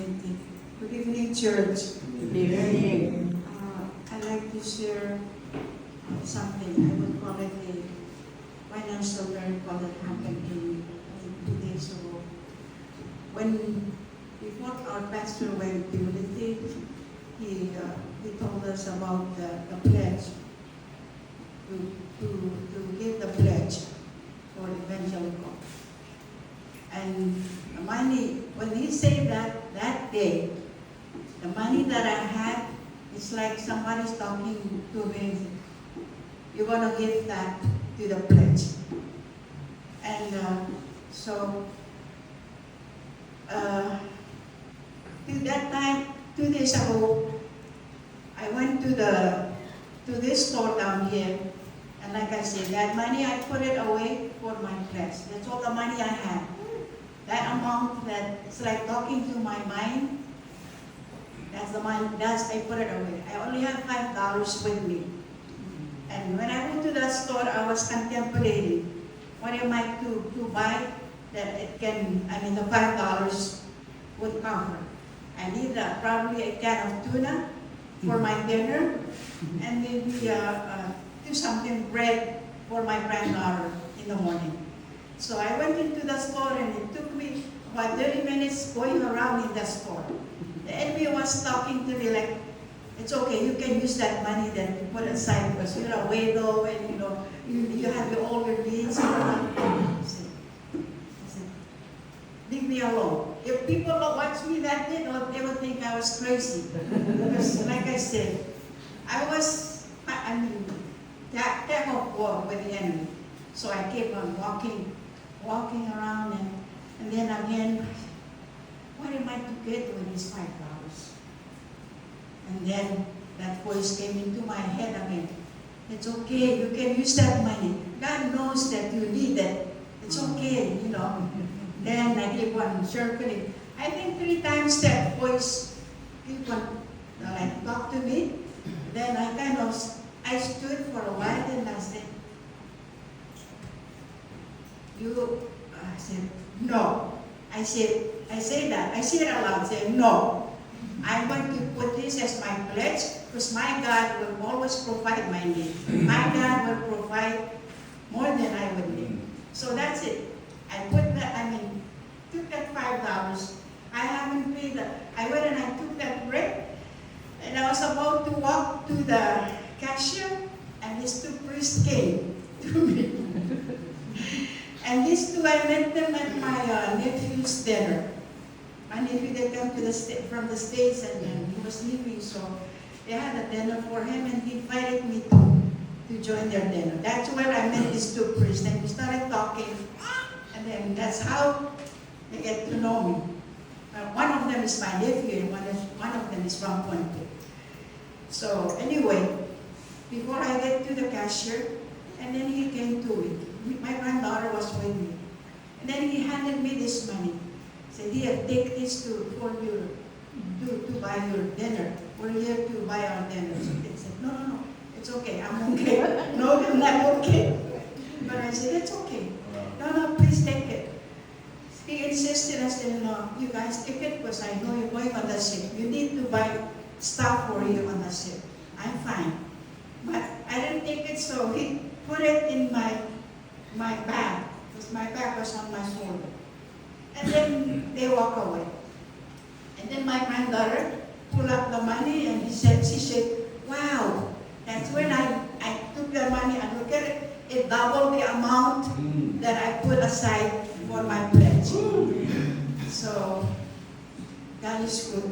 community. Good evening, church. Good evening. I'd like to share something. I would call it a financial miracle that happened to me 2 days ago. Before our pastor went to Unity, he told us about the pledge, to give the pledge for evangelical. And the money, when he said that day, the money that I had, it's like somebody's talking to me, you're going to give that to the pledge. And so, till that time, 2 days ago, I went to this store down here, and like I said, that money I put it away for my pledge. That's all the money I had. That amount that it's like talking to my mind, that's the money, I put it away. I only had $5 with me. And when I went to that store, I was contemplating, what am I to buy that it can, the $5 would cover. I need probably a can of tuna for my dinner, and maybe do something bread for my granddaughter in the morning. So I went into the store, and it took me about 30 minutes going around in the store. The enemy was talking to me like, it's okay, you can use that money that you put aside because you're a widow and you have all your needs. I said, leave me alone. If people watch me that day, they would think I was crazy. Because like I said, I was, that of war with the enemy. So I kept on walking around, and then again, what am I to get with these $5? And then that voice came into my head again. It's okay, you can use that money. God knows that you need it. It's okay, Then I keep on circling. I think 3 times that voice keep on talk to me. Then I stood for a while, and I said, I said, no. I said it aloud, said, no. I'm going to put this as my pledge because my God will always provide my need. My God will provide more than I would need. So that's it. I took that $5. I haven't paid that. I went and I took that bread, and I was about to walk to the cashier, and these 2 priests came to me. And these 2, I met them at my nephew's dinner. My nephew, they came from the States, and he was leaving, so they had a dinner for him, and he invited me to join their dinner. That's where I met these 2 priests, and we started talking, and then that's how they get to know me. One of them is my nephew, and one of them is from Puente. So anyway, before I get to the cashier, and then he came to me. My granddaughter was with me. And then he handed me this money. He said, here, take this to buy your dinner. We're here to buy our dinner. So I said, no, it's okay, I'm okay. No, I'm not okay. But I said, it's okay. No, please take it. He insisted. I said, no, you guys take it because I know you're going on the ship. You need to buy stuff for you on the ship. I'm fine. But I didn't take it, so he put it in my bag, because my bag was on my shoulder. And then they walk away. And then my granddaughter pulled up the money, and she said, wow, that's when I took the money and look at it, it doubled the amount that I put aside for my pledge. So, God is good.